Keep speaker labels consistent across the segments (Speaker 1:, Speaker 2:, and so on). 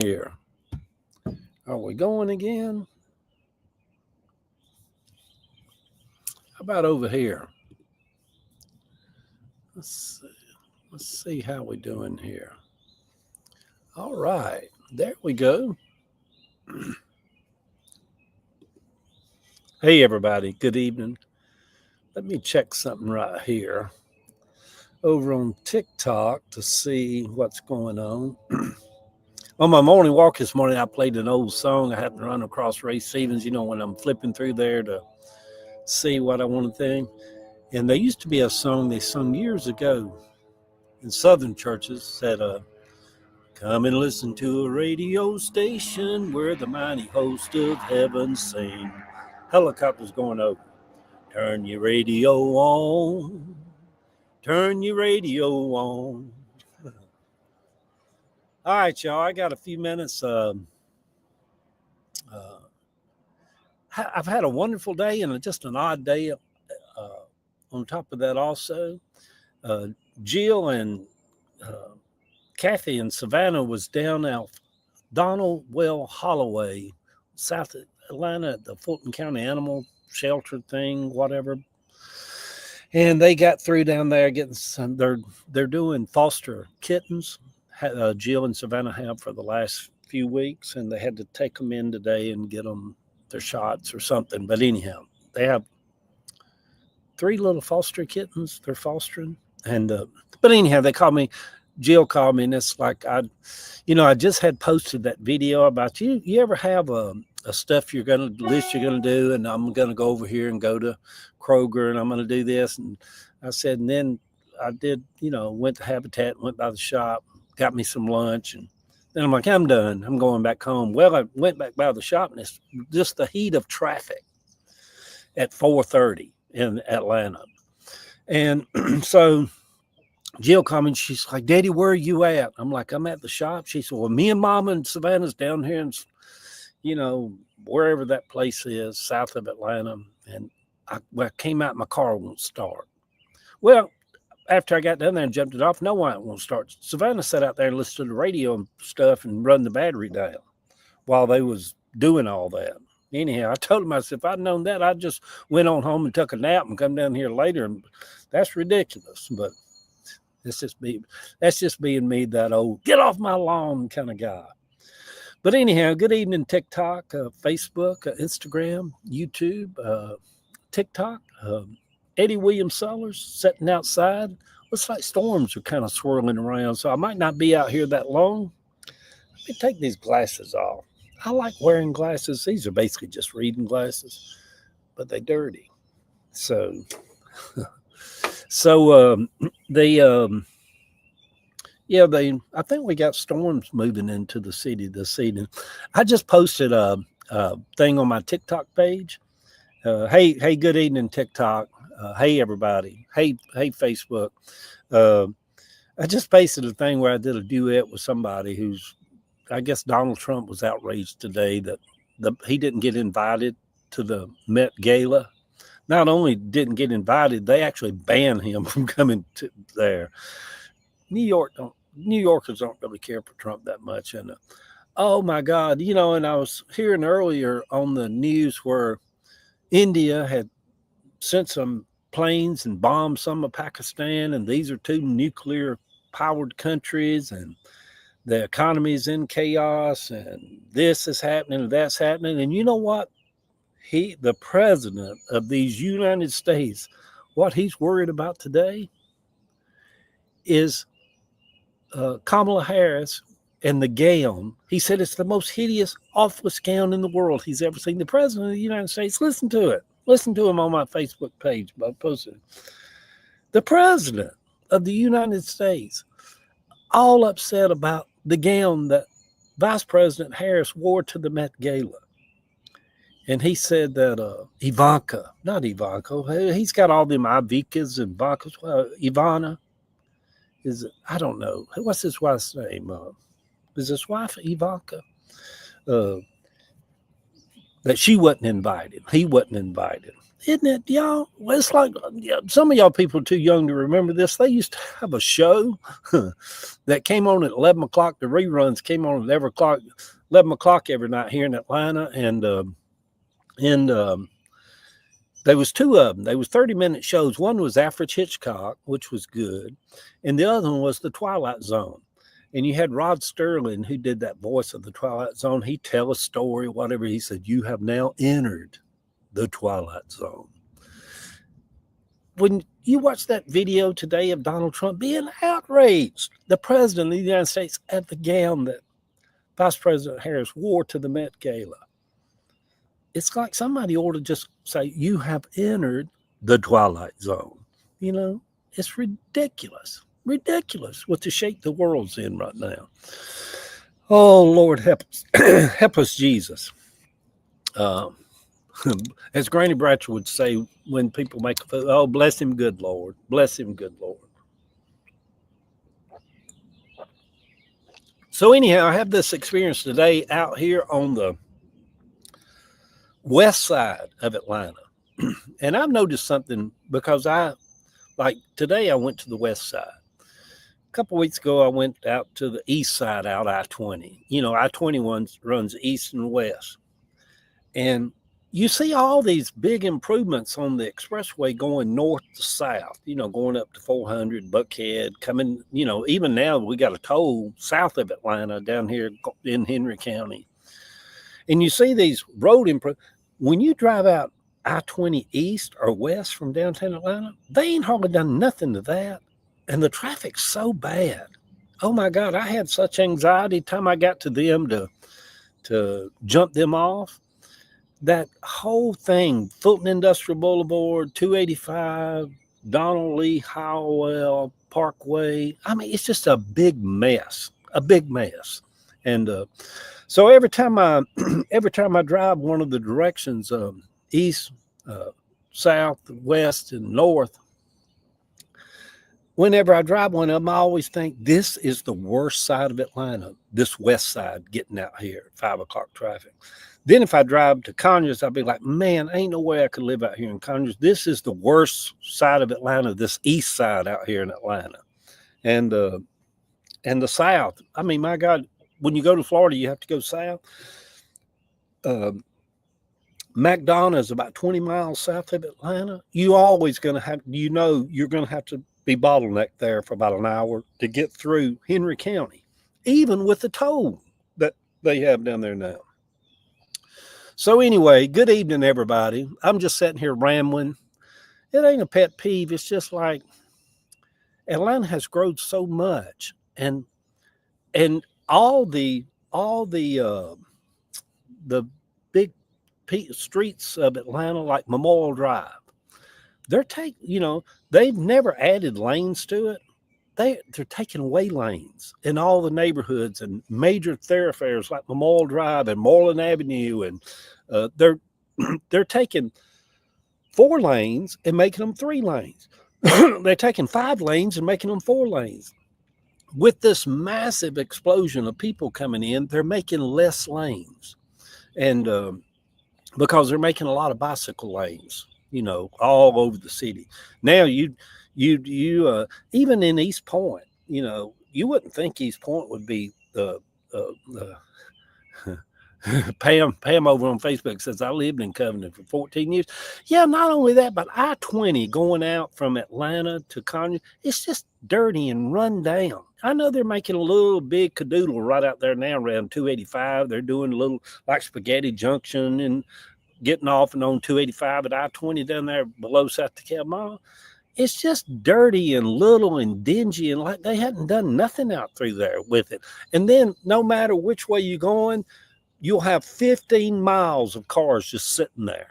Speaker 1: Here. Are we going again? How about over here? Let's see. Let's see how we're doing here. All right. There we go. Hey, everybody. Good evening. Let me check something right here over on TikTok to see what's going on. On my morning walk this morning, I played an old song. I happened to run across Ray Stevens, when I'm flipping through there to see what I want to think. And there used to be a song they sung years ago in Southern churches said, come and listen to a radio station where the mighty host of heaven sing. Helicopters going over. Turn your radio on. Turn your radio on. All right, y'all. I got a few minutes. I've had a wonderful day and just an odd day. On top of that, also, Jill and Kathy in Savannah was down out Donald Well Holloway, South Atlanta, at the Fulton County Animal Shelter thing, whatever. And they got through down there getting some. They're doing foster kittens. Jill and Savannah have for the last few weeks, and they had to take them in today and get them their shots or something. But anyhow, they have 3 little foster kittens they're fostering. And but anyhow, they called me. Jill called me, and it's like I just had posted that video about you. You ever have a stuff you're gonna do, and I'm gonna go over here and go to Kroger, and I'm gonna do this, and I said, and then I did, went to Habitat, went by the shop, got me some lunch, and then I'm like, I'm done. I'm going back home. Well, I went back by the shop, and it's just the heat of traffic at 4:30 in Atlanta, and so Jill called me and she's like, Daddy, where are you at? I'm like, I'm at the shop. She said, well, me and Mama and Savannah's down here and, wherever that place is, south of Atlanta. And I came out, my car won't start. Well, after I got down there and jumped it off, no one won't start. Savannah sat out there and listened to the radio and stuff and run the battery down while they was doing all that. Anyhow, I told him, I said, if I'd known that, I just went on home and took a nap and come down here later. And that's ridiculous. But that's just being me, that old get off my lawn kind of guy. But anyhow, good evening, TikTok, Facebook, Instagram, YouTube, TikTok. Eddie Williams Sellers sitting outside. Looks like storms are kind of swirling around, so I might not be out here that long. Let me take these glasses off. I like wearing glasses. These are basically just reading glasses, but they're dirty. So... I think we got storms moving into the city this evening. I just posted a thing on my TikTok page. Hey, good evening, TikTok. Hey, everybody. Hey, Facebook. I just posted a thing where I did a duet with somebody who's, I guess Donald Trump was outraged today that he didn't get invited to the Met Gala. Not only didn't get invited, they actually banned him from coming to there. New Yorkers don't really care for Trump that much. And oh my God, and I was hearing earlier on the news where India had sent some planes and bombed some of Pakistan, and these are 2 nuclear powered countries, and the economy is in chaos, and this is happening and that's happening. And you know what? The president of these United States, what he's worried about today is Kamala Harris and the gown. He said it's the most hideous, awfulest gown in the world he's ever seen. The president of the United States, listen to it. Listen to him on my Facebook page. I posted it. The president of the United States, all upset about the gown that Vice President Harris wore to the Met Gala. And he said that not Ivanka, he's got all them Ivikas and Vankas. Ivana, I don't know. What's his wife's name? Is his wife Ivanka? That she wasn't invited. He wasn't invited. Isn't it, y'all? Well, it's like some of y'all people are too young to remember this. They used to have a show that came on at 11 o'clock. The reruns came on at 11 o'clock every night here in Atlanta. And there was two of them. They was 30-minute shows. One was Alfred Hitchcock, which was good. And the other one was The Twilight Zone. And you had Rod Sterling, who did that voice of The Twilight Zone. He'd tell a story, whatever. He said, you have now entered the Twilight Zone. When you watch that video today of Donald Trump being outraged, the president of the United States, at the gown that Vice President Harris wore to the Met Gala, it's like somebody ought to just say, you have entered the Twilight Zone. You know, it's ridiculous what the shape the world's in right now. Oh, Lord, help us. Help us, Jesus. As Granny Bratcher would say when people make a fool, oh, bless him, good Lord. Bless him, good Lord. So anyhow, I have this experience today out here on the west side of Atlanta. And I've noticed something because like today I went to the west side. A couple of weeks ago, I went out to the east side, out I-20. You know, I-21 runs east and west. And you see all these big improvements on the expressway going north to south, you know, going up to 400, Buckhead, coming, you know, even now we got a toll south of Atlanta down here in Henry County. And you see these road improvements. When you drive out I-20 east or west from downtown Atlanta, they ain't hardly done nothing to that. And the traffic's so bad. Oh my God, I had such anxiety time I got to them to jump them off. That whole thing, Fulton Industrial Boulevard, 285, Donald Lee Howell Parkway. I mean, it's just a big mess. And so every time I drive one of the directions, east, south, west, and north, whenever I drive one of them, I always think this is the worst side of Atlanta, this west side getting out here, 5 o'clock traffic. Then if I drive to Conyers, I'll be like, man, ain't no way I could live out here in Conyers. This is the worst side of Atlanta, this east side out here in Atlanta. And the south, I mean, my God, when you go to Florida, you have to go south. McDonough is about 20 miles south of Atlanta. You always going to have, you know, you're going to have to be bottlenecked there for about an hour to get through Henry County, even with the toll that they have down there now. So anyway, good evening, everybody. I'm just sitting here rambling. It ain't a pet peeve. It's just like Atlanta has grown so much, and all the big streets of Atlanta, like Memorial Drive, they've never added lanes to it. They're taking away lanes in all the neighborhoods and major thoroughfares like Memorial Drive and Moreland Avenue, and they're taking 4 lanes and making them 3 lanes. They're taking 5 lanes and making them 4 lanes. With this massive explosion of people coming in, they're making less lanes, and because they're making a lot of bicycle lanes, you know, all over the city. Now you even in East Point, you know, you wouldn't think East Point would be Pam over on Facebook says, I lived in Covington for 14 years. Yeah, not only that, but I-20 going out from Atlanta to Conyers, it's just dirty and run down. I know they're making a little big cadoodle right out there now around 285. They're doing a little like Spaghetti Junction and getting off and on 285 at I-20 down there below South DeKalb Mall. It's just dirty and little and dingy, and like they hadn't done nothing out through there with it. And then no matter which way you're going, you'll have 15 miles of cars just sitting there,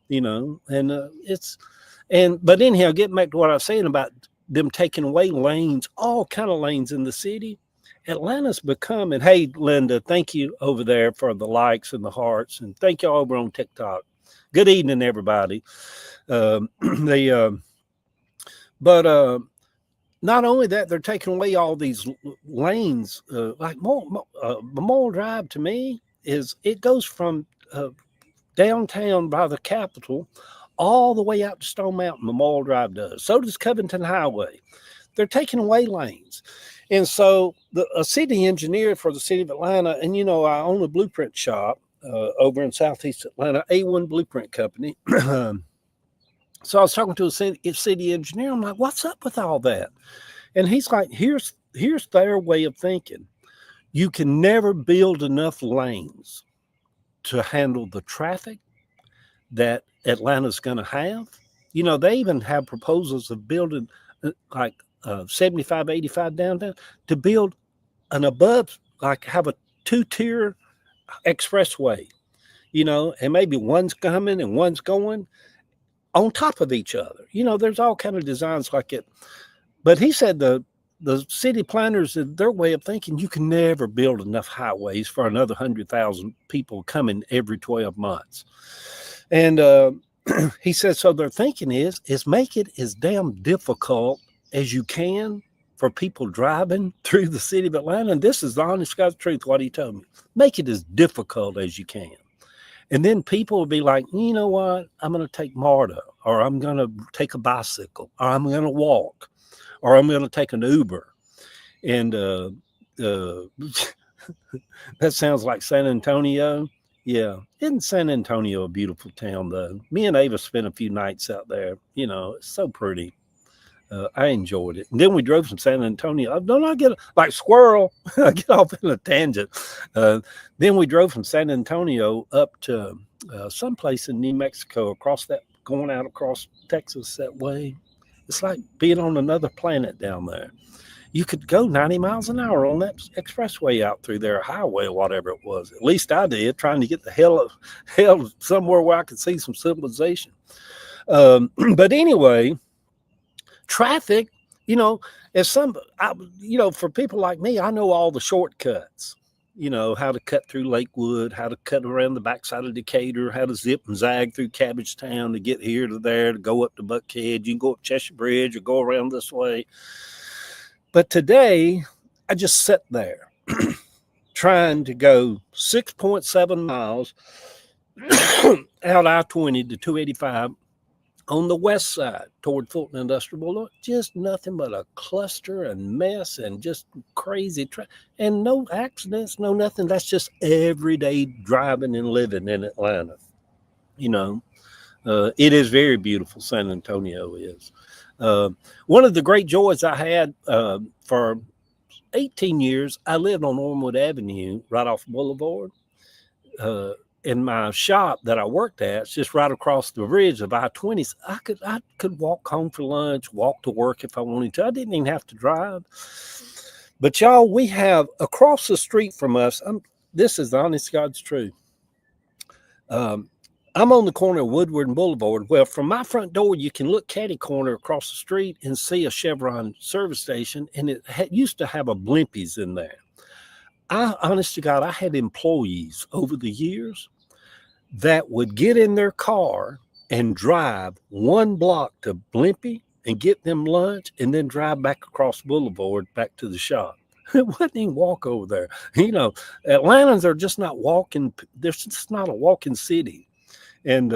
Speaker 1: you know. And but anyhow, getting back to what I was saying about them taking away lanes, all kind of lanes in the city. Atlanta's becoming, hey, Linda, thank you over there for the likes and the hearts, and thank you all over on TikTok. Good evening, everybody. But not only that, they're taking away all these lanes. Like Memorial Drive to me it goes from downtown by the Capitol all the way out to Stone Mountain. Memorial Drive does. So does Covington Highway. They're taking away lanes. And so a city engineer for the city of Atlanta, and I own a blueprint shop over in Southeast Atlanta, A1 Blueprint Company. So I was talking to a city engineer. I'm like, what's up with all that? And he's like, here's their way of thinking. You can never build enough lanes to handle the traffic that Atlanta's going to have. They even have proposals of building like 75, 85 downtown to build an above, like have a 2-tier expressway, and maybe one's coming and one's going on top of each other. There's all kind of designs like it. But he said the city planners, their way of thinking, you can never build enough highways for another 100,000 people coming every 12 months. And he said, so their thinking is make it as damn difficult as you can for people driving through the city of Atlanta. And this is the honest God's truth, what he told me. Make it as difficult as you can. And then people will be like, you know what? I'm going to take MARTA, or I'm going to take a bicycle, or I'm going to walk, or I'm going to take an Uber. And that sounds like San Antonio. Yeah. Isn't San Antonio a beautiful town, though? Me and Ava spent a few nights out there. It's so pretty. I enjoyed it. And then we drove from San Antonio. Don't I get like squirrel? I get off in a tangent. Then we drove from San Antonio up to someplace in New Mexico, going out across Texas that way. It's like being on another planet down there. You could go 90 miles an hour on that expressway out through there, highway or whatever it was. At least I did, trying to get the hell somewhere where I could see some civilization. But anyway, traffic, for people like me, I know all the shortcuts, how to cut through Lakewood, how to cut around the backside of Decatur, how to zip and zag through Cabbagetown to get here to there, to go up to Buckhead. You can go up Cheshire Bridge or go around this way. But today, I just sat there trying to go 6.7 miles out I-20 to 285 on the west side toward Fulton Industrial Boulevard. Just nothing but a cluster and mess and just crazy and no accidents, no nothing. That's just everyday driving and living in Atlanta. It is very beautiful. San Antonio is. One of the great joys I had for 18 years, I lived on Ormwood Avenue right off Boulevard. In my shop that I worked at, it's just right across the bridge of I-20. I could walk home for lunch, walk to work if I wanted to. I didn't even have to drive. But y'all, we have across the street from us, this is the honest God's truth. I'm on the corner of Woodward and Boulevard. Well, from my front door, you can look catty corner across the street and see a Chevron service station, and it used to have a Blimpies in there. Honest to God, I had employees over the years that would get in their car and drive 1 block to Blimpie and get them lunch and then drive back across Boulevard back to the shop. It wasn't even walk over there. Atlantans are just not walking. There's just not a walking city. And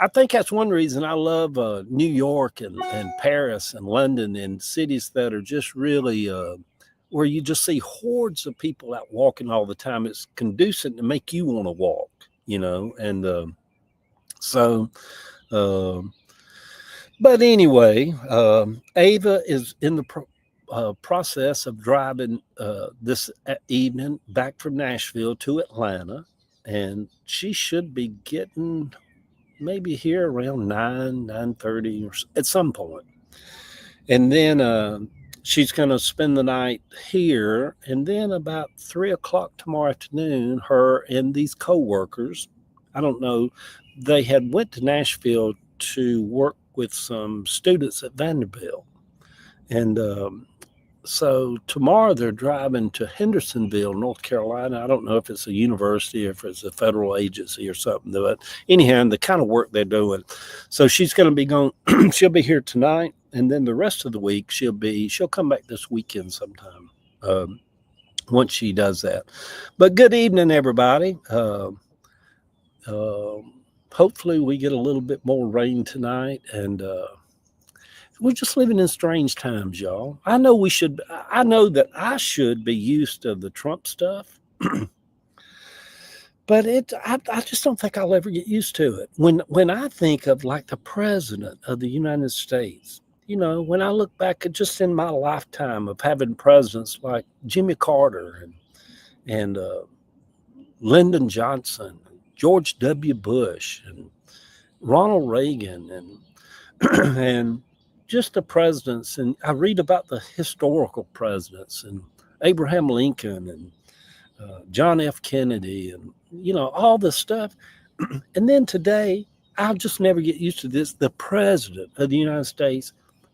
Speaker 1: I think that's one reason I love New York and Paris and London and cities that are just really where you just see hordes of people out walking all the time. It's conducive to make you want to walk, and but anyway, Ava is in the process of driving this evening back from Nashville to Atlanta, and she should be getting maybe here around 9:30 or at some point. And then she's going to spend the night here, and then about 3:00 tomorrow afternoon, her and these co-workers, I don't know, they had went to Nashville to work with some students at Vanderbilt. And so tomorrow they're driving to Hendersonville, North Carolina. I don't know if it's a university or if it's a federal agency or something, but anyhow, the kind of work they're doing. So she's going to be going, she'll be here tonight. And then the rest of the week, she'll come back this weekend sometime once she does that. But good evening, everybody. Hopefully we get a little bit more rain tonight, and we're just living in strange times, y'all. I know that I should be used to the Trump stuff, but I just don't think I'll ever get used to it. When I think of like the president of the United States, when I look back at just in my lifetime of having presidents like Jimmy Carter and Lyndon Johnson, George W. Bush, and Ronald Reagan, and and just the presidents, and I read about the historical presidents and Abraham Lincoln and John F. Kennedy, and all this stuff. And then today, I'll just never get used to this. The president of the United States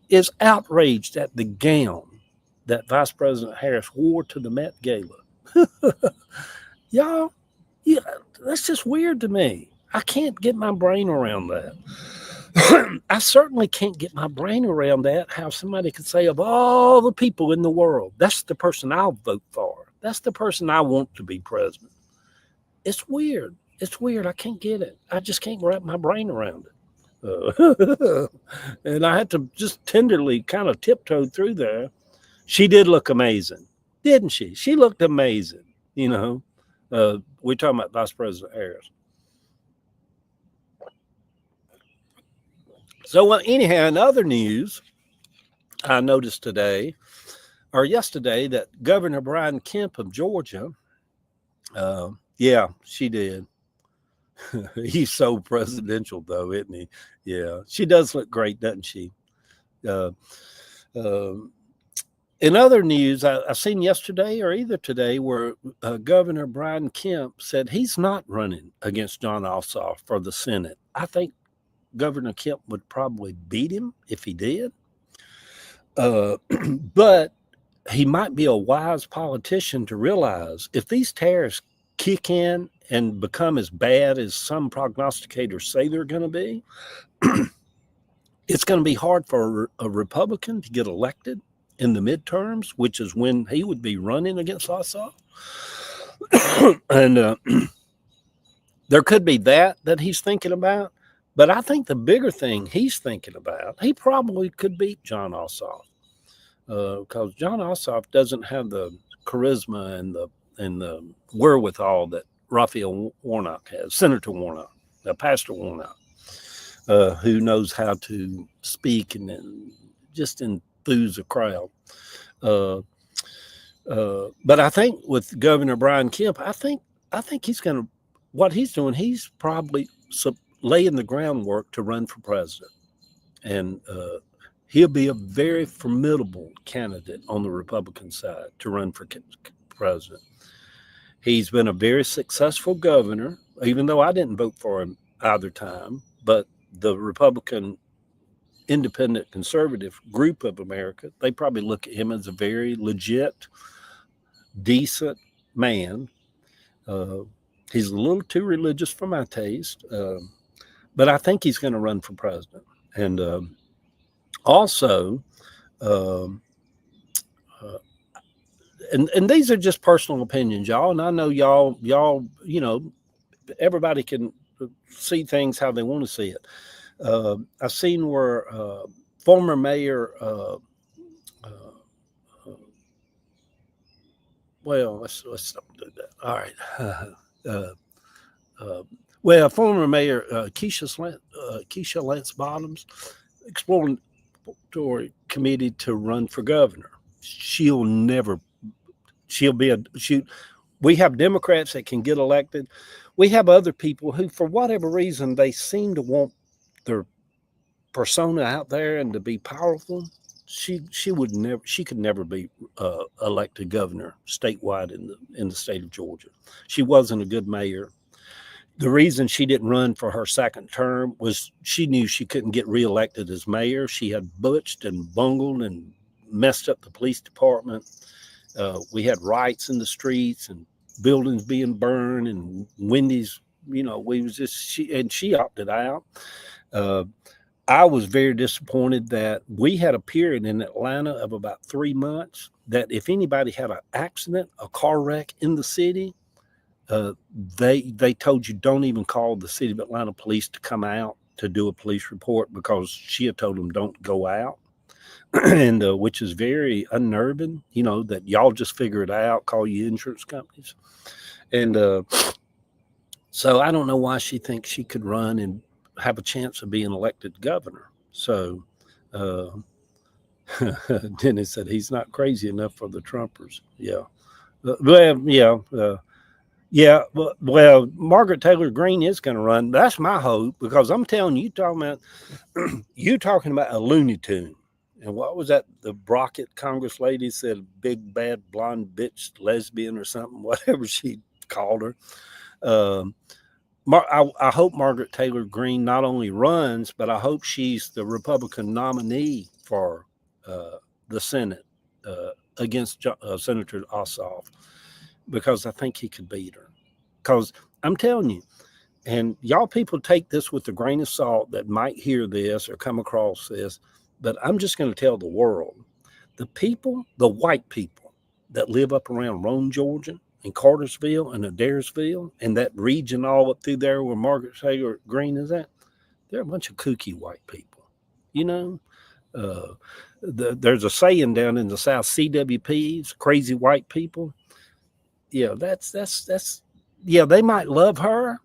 Speaker 1: is outraged at the gown that Vice President Harris wore to the Met Gala. Y'all, yeah, that's just weird to me. I can't get my brain around that. I certainly can't get my brain around that, how somebody could say, of all the people in the world, that's the person I'll vote for. That's the person I want to be president. It's weird. It's weird. I can't get it. I just can't wrap my brain around it. And I had to just tenderly kind of tiptoe through there. She did look amazing, didn't she? She looked amazing. We're talking about Vice President Harris. So anyhow, in other news, I noticed today or yesterday that Governor Brian Kemp of Georgia, yeah, she did. He's so presidential, though, isn't he? Yeah, she does look great, doesn't she? In other news, I seen yesterday or either today where Governor Brian Kemp said he's not running against Jon Ossoff for the Senate. I think Governor Kemp would probably beat him if he did. But he might be a wise politician to realize if these tariffs kick in and become as bad as some prognosticators say they're going to be, it's going to be hard for a Republican to get elected in the midterms, which is when he would be running against Ossoff. And there could be that he's thinking about. But I think the bigger thing he's thinking about, he probably could beat Jon Ossoff, because Jon Ossoff doesn't have the charisma and the wherewithal that Raphael Warnock has, Senator Warnock, Pastor Warnock, who knows how to speak and just enthuse a crowd. But I think with Governor Brian Kemp, I think he's going to, what he's doing, he's probably laying the groundwork to run for president. And he'll be a very formidable candidate on the Republican side to run for president. He's been a very successful governor, even though I didn't vote for him either time. But the Republican independent conservative group of America, they probably look at him as a very legit, decent man. He's a little too religious for my taste. But I think he's going to run for president. And also, and these are just personal opinions, y'all. And I know y'all, everybody can see things how they want to see it. I've seen where former mayor, well, let's stop doing that. All right. Well, former Mayor Keisha Lance Bottoms, exploratory committee to run for governor. We have Democrats that can get elected. We have other people who, for whatever reason, they seem to want their persona out there and to be powerful. She could never be elected governor statewide in the state of Georgia. She wasn't a good mayor. The reason she didn't run for her second term was she knew she couldn't get reelected as mayor. She had butched and bungled and messed up the police department. We had riots in the streets and buildings being burned, and Wendy's, she opted out. I was very disappointed that we had a period in Atlanta of about 3 months that if anybody had an accident, a car wreck in the city, they told you don't even call the city of Atlanta police to come out to do a police report because she had told them don't go out. And which is very unnerving, that y'all just figure it out, call you insurance companies. And so I don't know why she thinks she could run and have a chance of being elected governor. So Dennis said he's not crazy enough for the Trumpers. Yeah. Well, Margaret Taylor Greene is going to run. That's my hope, because I'm telling you, talking about a Looney Tune. And what was that? The Brockett Congress lady said, big, bad, blonde bitch, lesbian or something, whatever she called her. I hope Margaret Taylor Greene not only runs, but I hope she's the Republican nominee for the Senate against Senator Ossoff, because I think he could beat her. Because I'm telling you, and y'all people take this with a grain of salt that might hear this or come across this, but I'm just going to tell the world, the white people that live up around Rome, Georgia, and Cartersville and Adairsville and that region all up through there where Margaret Taylor Greene is at, they're a bunch of kooky white people. There's a saying down in the South, CWPs, crazy white people. Yeah, they might love her.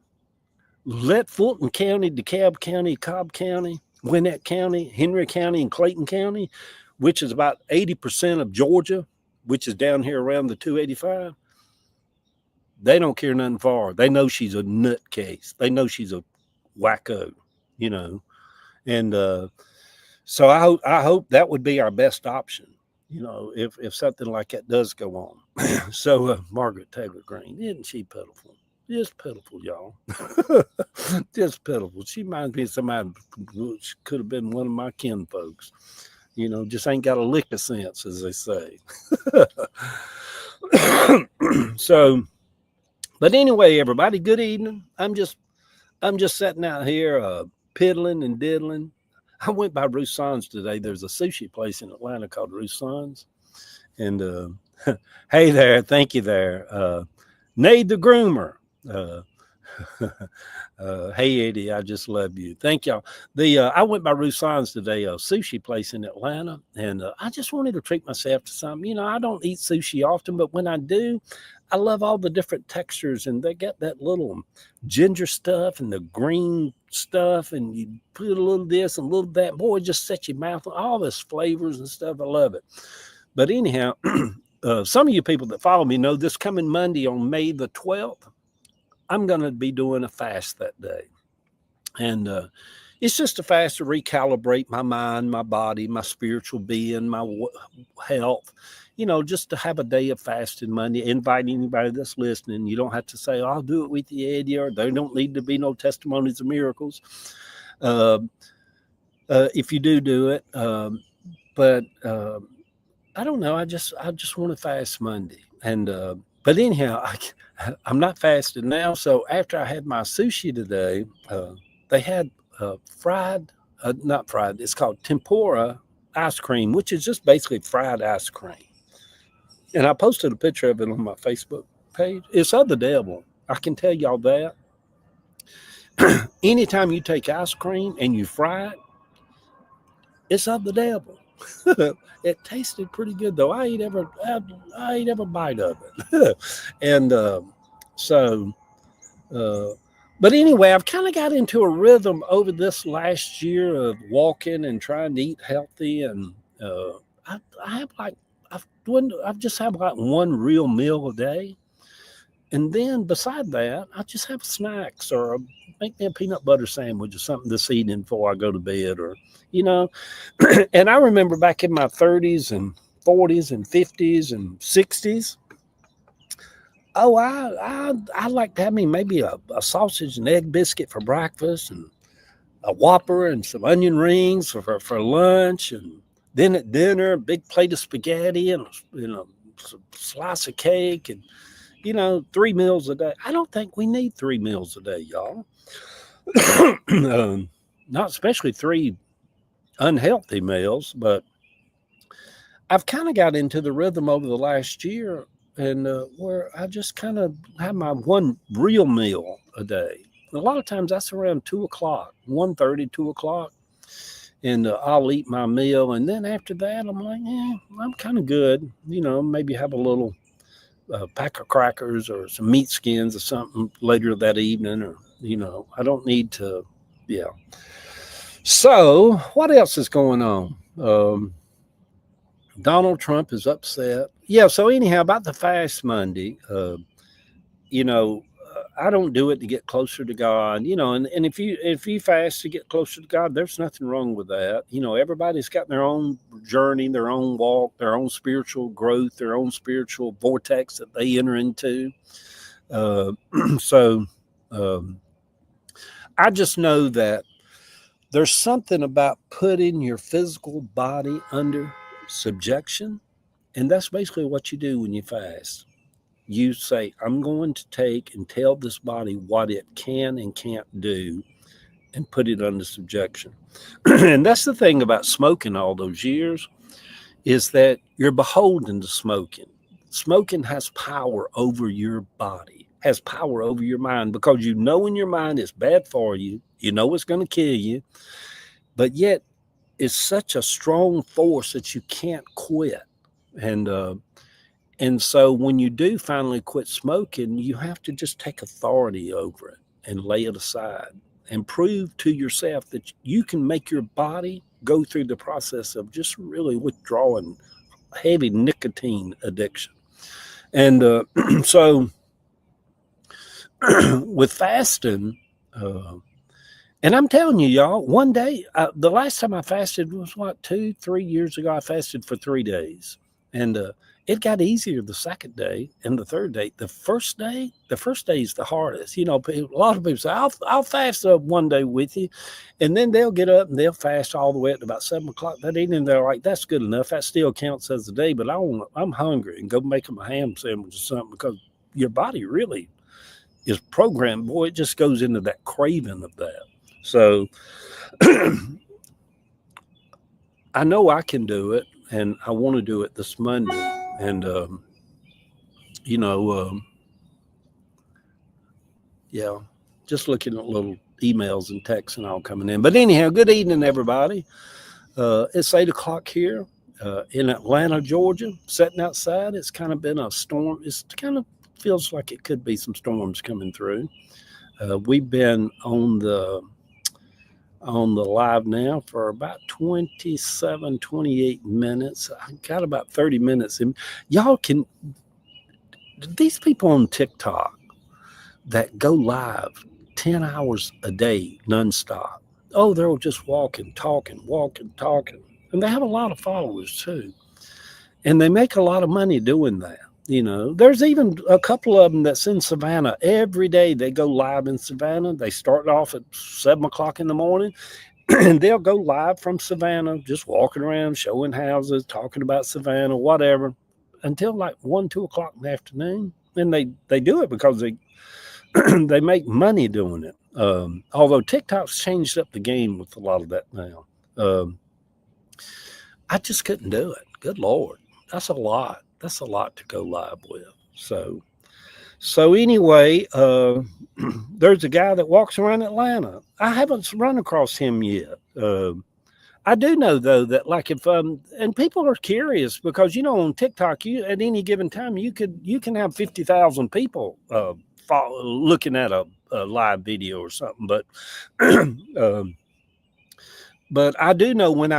Speaker 1: Let Fulton County, DeKalb County, Cobb County, Gwinnett County, Henry County, and Clayton County, which is about 80% of Georgia, which is down here around the 285. They don't care nothing for her. They know she's a nutcase. They know she's a wacko, And so I hope that would be our best option, if something like that does go on. So Margaret Taylor Greene, isn't she pitiful? Just pitiful, y'all. Just pitiful. She reminds me of somebody who could have been one of my kin folks. Just ain't got a lick of sense, as they say. So, but anyway, everybody, good evening. I'm just sitting out here piddling and diddling. I went by Roussan's today. There's a sushi place in Atlanta called Roussan's. And hey there, thank you there. Nade the Groomer. Hey Eddie, I just love you. Thank y'all. I went by Roussan's today, a sushi place in Atlanta, and I just wanted to treat myself to something. I don't eat sushi often, but when I do, I love all the different textures, and they got that little ginger stuff and the green stuff, and you put a little this and a little that. Boy, it just sets your mouth on all this flavors and stuff. I love it. But anyhow, some of you people that follow me know this coming Monday on May the 12th, I'm going to be doing a fast that day. And it's just a fast to recalibrate my mind, my body, my spiritual being, my health, just to have a day of fasting Monday. Invite anybody that's listening. You don't have to say, I'll do it with you, Eddie, or there don't need to be no testimonies of miracles. If you do it. But I don't know. I just want to fast Monday. And but anyhow, I'm not fasting now. So after I had my sushi today, they had not fried. It's called tempura ice cream, which is just basically fried ice cream. And I posted a picture of it on my Facebook page. It's of the devil. I can tell y'all that. Anytime you take ice cream and you fry it, it's of the devil. It tasted pretty good though. I ate every bite of it. And but anyway, I've kind of got into a rhythm over this last year of walking and trying to eat healthy. And I've just had like one real meal a day. And then beside that, I just have snacks or make me a peanut butter sandwich or something this evening before I go to bed, or, and I remember back in my 30s and 40s and 50s and 60s. Oh, I like to have me maybe a sausage and egg biscuit for breakfast, and a Whopper and some onion rings for lunch. And then at dinner, a big plate of spaghetti and a slice of cake, and 3 meals a day. I don't think we need 3 meals a day, y'all. Not especially 3 unhealthy meals, but I've kind of got into the rhythm over the last year and where I just kind of have my one real meal a day. A lot of times that's around 2 o'clock, 1:30, 2 o'clock, and I'll eat my meal, and then after that, I'm like, yeah, I'm kind of good. Maybe have a little pack of crackers or some meat skins or something later that evening, or I don't need to. Yeah. So what else is going on? Donald Trump is upset. Yeah. So anyhow, about the fast Monday, you know, I don't do it to get closer to God, and if you fast to get closer to God, there's nothing wrong with that. Everybody's got their own journey, their own walk, their own spiritual growth, their own spiritual vortex that they enter into. Uh, so I just know that there's something about putting your physical body under subjection, and that's basically what you do when you fast. You say, I'm going to take and tell this body what it can and can't do and put it under subjection. And that's the thing about smoking all those years, is that you're beholden to smoking. Smoking has power over your body, has power over your mind, because in your mind it's bad for you. It's going to kill you, but yet it's such a strong force that you can't quit. And so when you do finally quit smoking, you have to just take authority over it and lay it aside and prove to yourself that you can make your body go through the process of just really withdrawing heavy nicotine addiction. And so with fasting, and I'm telling you, y'all, one day, the last time I fasted was 2-3 years ago. I fasted for 3 days, and it got easier the second day and the third day. The first day is the hardest. A lot of people say, I'll fast one day with you, and then they'll get up and they'll fast all the way up to about 7 o'clock that evening. They're like, that's good enough. That still counts as a day, but I'm hungry, and go make them a ham sandwich or something, because your body really is programmed. Boy, it just goes into that craving of that. So I know I can do it, and I want to do it this Monday. And, yeah, just looking at little emails and texts and all coming in. But anyhow, good evening, everybody. It's 8 o'clock here in Atlanta, Georgia, sitting outside. It's kind of been a storm. It's kind of feels like it could be some storms coming through. We've been on the live now for about 28 minutes. I got about 30 minutes. And these people on TikTok that go live 10 hours a day nonstop. Oh, they're just walking, talking. And they have a lot of followers too. And they make a lot of money doing that. There's even a couple of them that's in Savannah. Every day they go live in Savannah. They start off at 7 o'clock in the morning, and they'll go live from Savannah, just walking around, showing houses, talking about Savannah, whatever, until like 1, 2 o'clock in the afternoon. And they do it because they they make money doing it. Although TikTok's changed up the game with a lot of that now. I just couldn't do it. Good Lord. That's a lot to go live with. So anyway, there's a guy that walks around Atlanta. I haven't run across him yet. I do know though that, like, if and people are curious, because on TikTok, at any given time you can have 50,000 people looking at a live video or something. But I do know when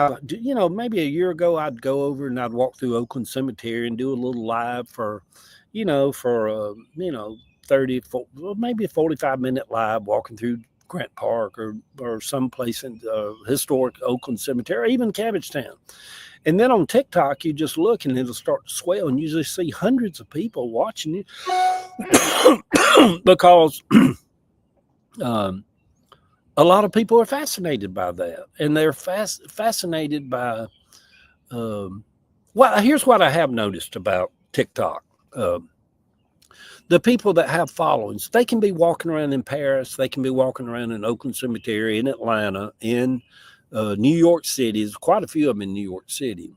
Speaker 1: maybe a year ago, I'd go over and I'd walk through Oakland Cemetery and do a little live for 30, maybe a 45-minute live, walking through Grant Park or someplace in historic Oakland Cemetery, even Cabbagetown. And then on TikTok, you just look and it'll start to swell, and you just see hundreds of people watching you because a lot of people are fascinated by that, and they're fascinated by. Here's what I have noticed about TikTok. The people that have followings, they can be walking around in Paris, they can be walking around in Oakland Cemetery, in Atlanta, in New York City. There's quite a few of them in New York City.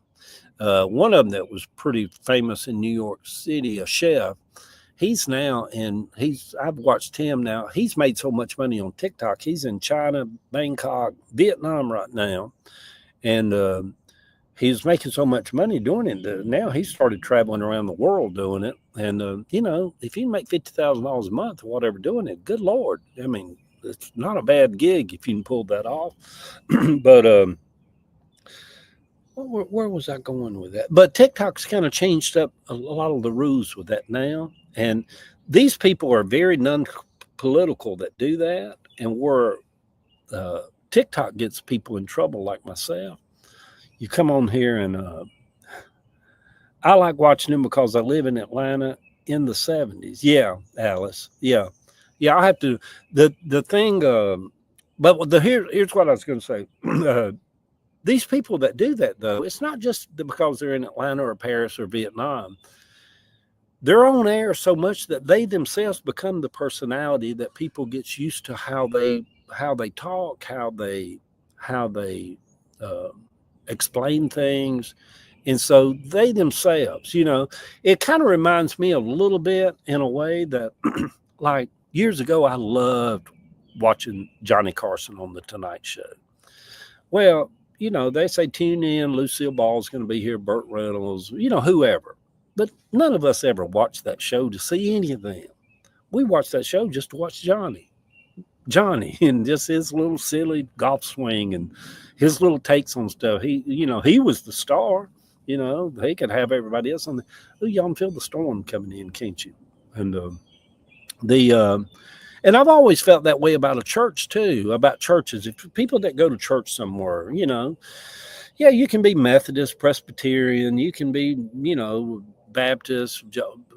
Speaker 1: One of them that was pretty famous in New York City, a chef. He's now I've watched him now. He's made so much money on TikTok. He's in China, Bangkok, Vietnam right now. And he's making so much money doing it that now he's started traveling around the world doing it. And, if you make $50,000 a month or whatever doing it, good Lord. I mean, it's not a bad gig if you can pull that off. But where was I going with that? But TikTok's kind of changed up a lot of the rules with that now. And these people are very non-political that do that. And where TikTok gets people in trouble like myself, you come on here and I like watching them because I live in Atlanta in the 70s. Yeah, Alice. Yeah. I have to, the thing, but here's what I was going to say. These people that do that, though, it's not just because they're in Atlanta or Paris or Vietnam. They're on air so much that they themselves become the personality that people get used to how they talk, how they explain things. And so they themselves, it kind of reminds me a little bit in a way that like years ago, I loved watching Johnny Carson on the Tonight Show. Well, they say tune in, Lucille Ball's going to be here, Burt Reynolds, whoever. But none of us ever watched that show to see any of them. We watched that show just to watch Johnny and just his little silly golf swing and his little takes on stuff. He was the star. He could have everybody else on there. Y'all feel the storm coming in, can't you? And and I've always felt that way about a church too, about churches. If people that go to church somewhere, yeah, you can be Methodist, Presbyterian, you can be, Baptist,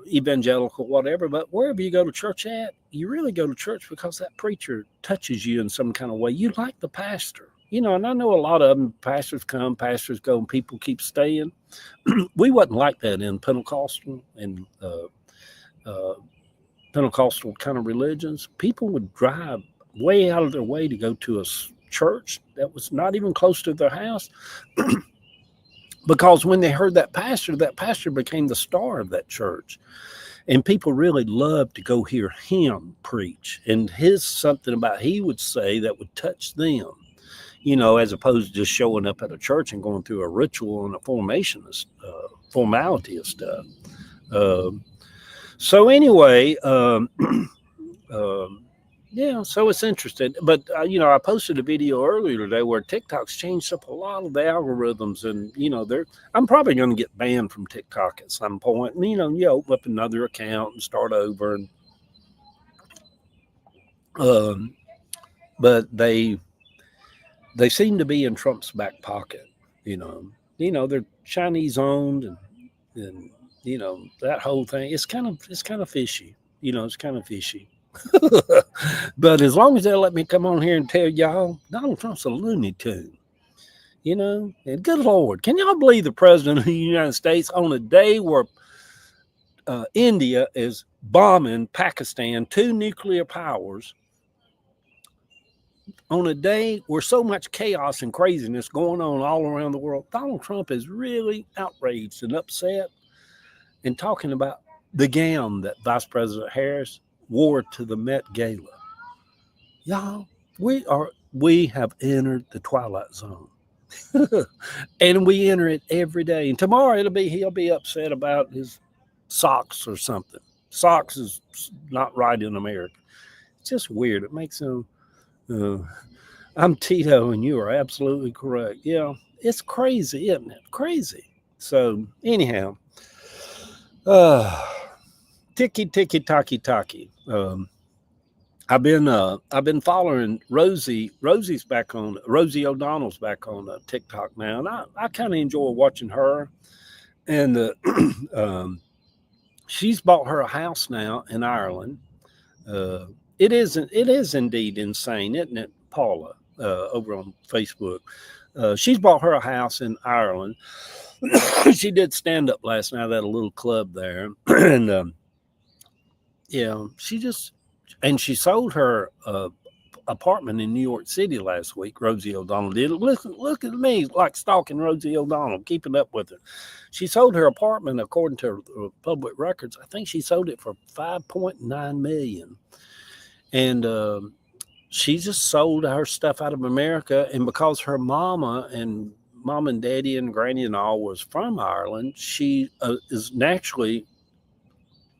Speaker 1: evangelical, whatever, but wherever you go to church at, you really go to church because that preacher touches you in some kind of way. You like the pastor, and I know a lot of them, pastors come, pastors go, and people keep staying. We wasn't like that in Pentecostal and Pentecostal kind of religions. People would drive way out of their way to go to a church that was not even close to their house because when they heard that pastor became the star of that church. And people really loved to go hear him preach. And something about he would say that would touch them, as opposed to just showing up at a church and going through a ritual and a formality of stuff. So anyway, yeah, so it's interesting. But, I posted a video earlier today where TikTok's changed up a lot of the algorithms. And, I'm probably going to get banned from TikTok at some point. And, you open up another account and start over. And, but they seem to be in Trump's back pocket, they're Chinese owned and that whole thing. It's kind of fishy, it's kind of fishy. But as long as they'll let me come on here and tell y'all, Donald Trump's a Looney Tune, and good Lord, can y'all believe the president of the United States on a day where India is bombing Pakistan, 2 nuclear powers, on a day where so much chaos and craziness going on all around the world, Donald Trump is really outraged and upset and talking about the gown that Vice President Harris wore to the Met Gala. Y'all, we have entered the twilight zone. And we enter it every day. And tomorrow he'll be upset about his socks or something. Socks is not right in America. It's just weird. It makes him I'm Tito and you are absolutely correct. Yeah, it's crazy, isn't it? Crazy. So anyhow, ticky talkie. I've been following Rosie. Rosie O'Donnell's back on TikTok now, and I kind of enjoy watching her. And she's bought her a house now in Ireland. It is indeed insane, isn't it, Paula? Over on Facebook, she's bought her a house in Ireland. She did stand up last night at a little club there, and she sold her apartment in New York City last week. Rosie O'Donnell did. Look at me, like stalking Rosie O'Donnell, keeping up with her. She sold her apartment, according to public records. I think she sold it for $5.9 million, and she just sold her stuff out of America. And because her mom and daddy and granny and all was from Ireland, she is naturally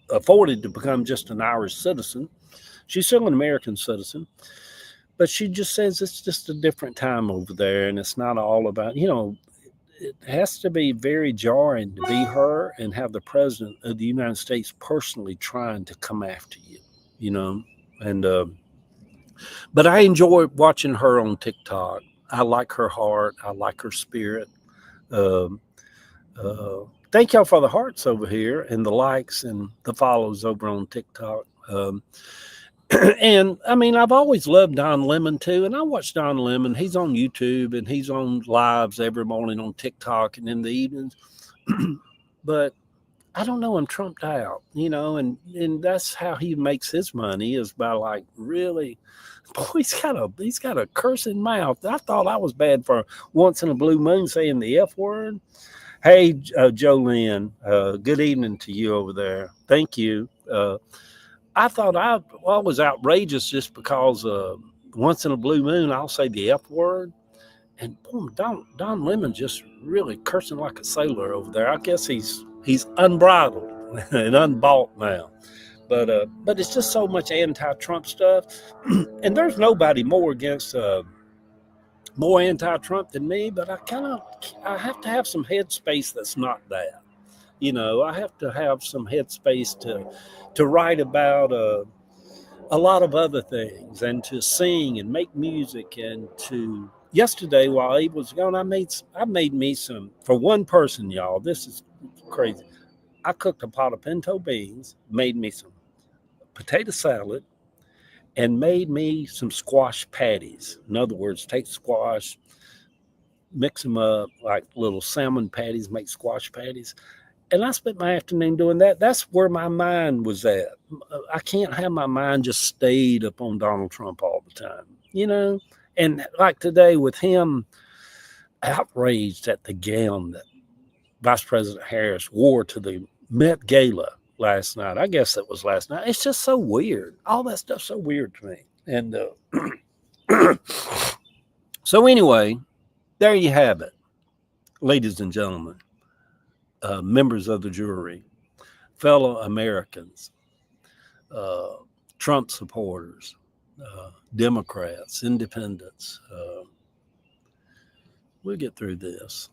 Speaker 1: afforded to become just an Irish citizen. She's still an American citizen, but she just says it's just a different time over there, and it's not all about, it has to be very jarring to be her and have the president of the United States personally trying to come after you, and but I enjoy watching her on TikTok. I like her heart. I like her spirit. Um, Thank y'all for the hearts over here and the likes and the follows over on TikTok. And I mean, I've always loved Don Lemon too. And I watch Don Lemon. He's on YouTube and he's on lives every morning on TikTok and in the evenings. But I don't know, I'm trumped out, and that's how he makes his money, is by like really, boy, he's got a cursing mouth. I thought I was bad for once in a blue moon saying the F word. Hey, Jolene, good evening to you over there. Thank you. I thought I was outrageous just because once in a blue moon I'll say the F word, and boom, Don Lemon just really cursing like a sailor over there. I guess he's unbridled and unbought now, but it's just so much anti-Trump stuff, and there's nobody more anti-Trump than me. But I have to have some headspace that's not that. I have to have some headspace to write about a lot of other things, and to sing and make music, and to. Yesterday, while he was gone, I made me some, for one person, y'all. This is crazy. I cooked a pot of pinto beans, made me some potato salad, and made me some squash patties. In other words, take squash, mix them up like little salmon patties, make squash patties. And I spent my afternoon doing that. That's where my mind was at. I can't have my mind just stayed up on Donald Trump all the time, And like today with him outraged at the gown that Vice President Harris wore to the Met Gala last night. I guess that was last night. It's just so weird. All that stuff's so weird to me. And so anyway, there you have it, ladies and gentlemen, members of the jury, fellow Americans, Trump supporters, Democrats, independents. We'll get through this.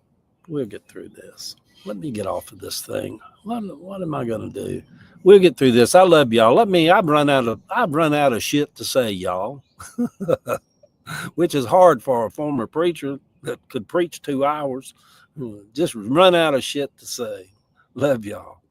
Speaker 1: Let me get off of this thing. What am I going to do? We'll get through this. I love y'all. I've run out of shit to say, y'all, which is hard for a former preacher that could preach 2 hours. Just run out of shit to say. Love y'all.